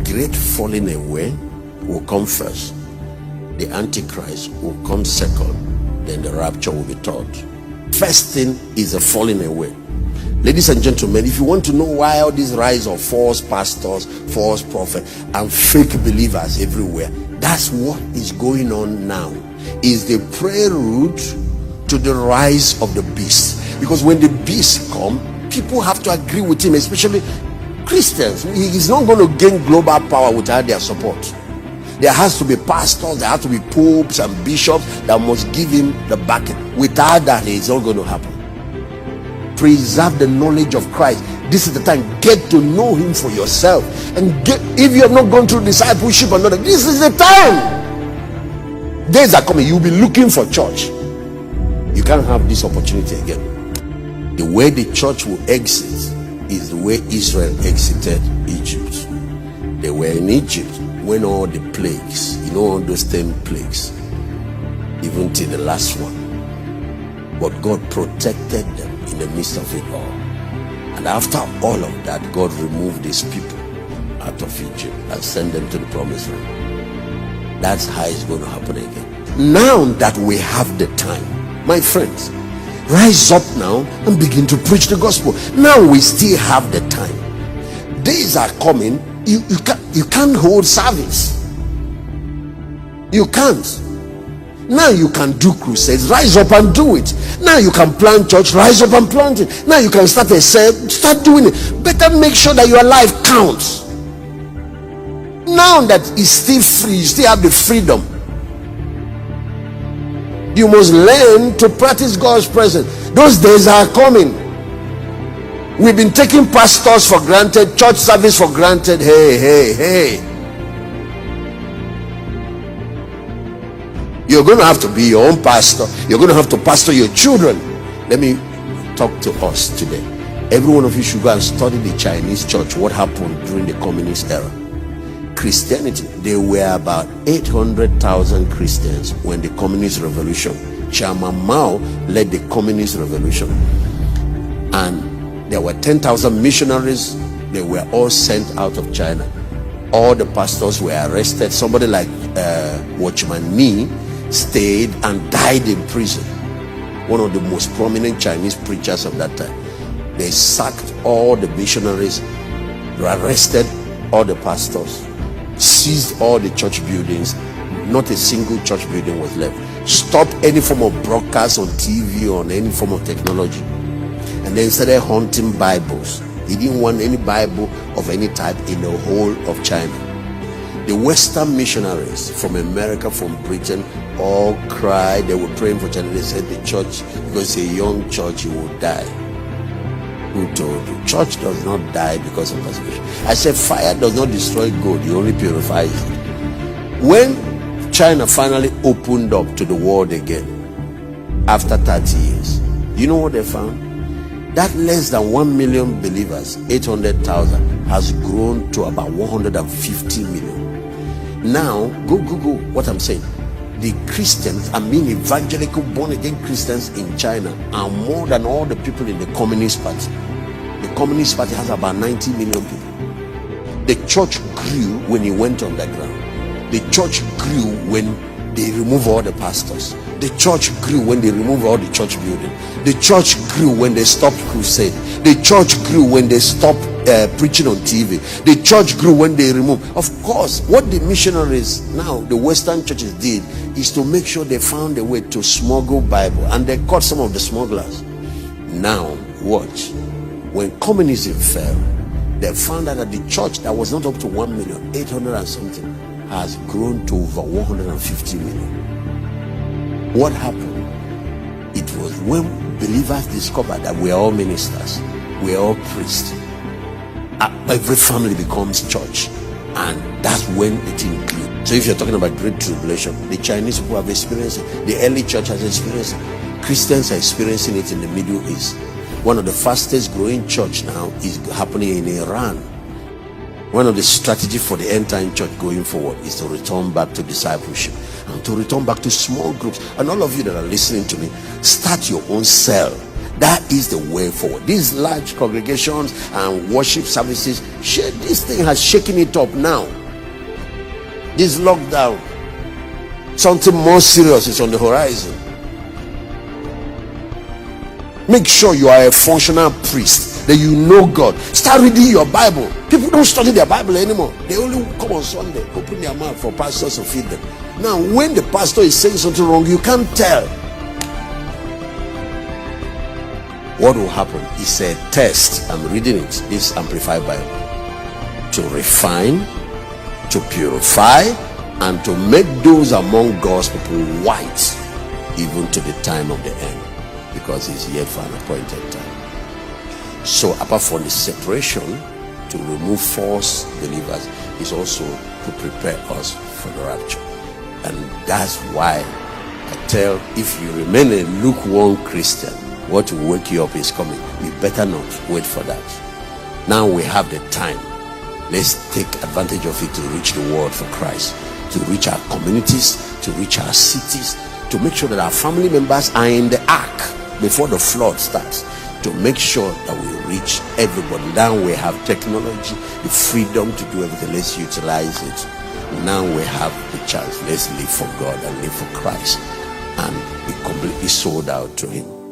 great falling away will come first. The Antichrist will come second. Then the rapture will be third. First thing is a falling away. Ladies and gentlemen, if you want to know why all this rise of false pastors, false prophets, and fake believers everywhere, that's what is going on now. Is the prelude to the rise of the beast. Because when the beast come, people have to agree with him, especially Christians. He is not going to gain global power without their support. There has to be pastors, there have to be popes and bishops that must give him the backing. Without that, it's not going to happen. Preserve the knowledge of Christ. This is the time. Get to know him for yourself. And get, if you have not gone through discipleship or not, this is the time. Days are coming, you'll be looking for church. You can't have this opportunity again. The way the church will exit is the way Israel exited Egypt. They were in Egypt when all the plagues, all those 10 plagues, even till the last one. But God protected them in the midst of it all. And after all of that, God removed his people out of Egypt and sent them to the promised land. That's how it's going to happen again. Now that we have the time, my friends, rise up now and begin to preach the gospel. Now we still have the time. Days are coming. You can't hold service. You can't. Now you can do crusades. Rise up and do it. Now you can plant church. Rise up and plant it. Now you can start a cell. Start doing it. Better make sure that your life counts. Now that it's still free, you still have the freedom. You must learn to practice God's presence. Those days are coming. We've been taking pastors for granted, church service for granted. Hey. You're going to have to be your own pastor. You're going to have to pastor your children. Let me talk to us today. Every one of you should go and study the Chinese church. What happened during the communist era? Christianity. There were about 800,000 Christians when the communist revolution. Chairman Mao led the communist revolution. And there were 10,000 missionaries. They were all sent out of China. All the pastors were arrested. Somebody like Watchman Nee stayed and died in prison. One of the most prominent Chinese preachers of that time. They sacked all the missionaries, arrested all the pastors, seized all the church buildings. Not a single church building was left. Stopped any form of broadcast on TV or on any form of technology. And then started hunting Bibles. He didn't want any Bible of any type in the whole of China. The Western missionaries from America, from Britain, all cried. They were praying for China. They said the church, because it's a young church, it will die. Who told you? Church does not die because of persecution. I said fire does not destroy gold. It only purifies it. When China finally opened up to the world again, after 30 years, you know what they found? That less than 1 million believers, 800,000, has grown to about 150 million. Now, go Google what I'm saying. The Christians, evangelical born-again Christians in China are more than all the people in the Communist Party. The Communist Party has about 90 million people. The church grew when it went underground. The church grew when they removed all the pastors. The church grew when they removed all the church building. The church grew when they stopped crusade. The church grew when they stopped preaching on TV. The church grew when they removed. Of course, what the missionaries now, the Western churches did, is to make sure they found a way to smuggle Bible, and they caught some of the smugglers. Now, watch. When communism fell, they found out that the church that was not up to 1 million, 800 and something, has grown to over 150 million. What happened? It was when believers discovered that we are all ministers, we are all priests. Every family becomes church, and that's when it includes. So if you're talking about great tribulation, the Chinese people have experienced it, the early church has experienced it, Christians are experiencing it in the Middle East. One of the fastest growing church now is happening in Iran. One of the strategies for the end time church going forward is to return back to discipleship and to return back to small groups. And all of you that are listening to me, start your own cell. That is the way forward. These large congregations and worship services, this thing has shaken it up now. This lockdown, something more serious is on the horizon. Make sure you are a functional priest, that you know God. Start reading your Bible. People don't study their Bible anymore. They only come on Sunday, open their mouth for pastors to feed them. Now, when the pastor is saying something wrong, you can't tell. What will happen is a test. I'm reading it, this Amplified Bible, to refine, to purify, and to make those among God's people white, even to the time of the end, because He's here for an appointed time. So apart from the separation to remove false believers, is also to prepare us for the rapture. And that's why I tell, if you remain a lukewarm Christian, what will wake you up is coming. You better not wait for that. Now we have the time. Let's take advantage of it to reach the world for Christ, to reach our communities, to reach our cities, to make sure that our family members are in the ark before the flood starts, to make sure that we reach everybody. Now we have technology, the freedom to do everything. Let's utilize it. Now we have the chance. Let's live for God and live for Christ and be completely sold out to Him.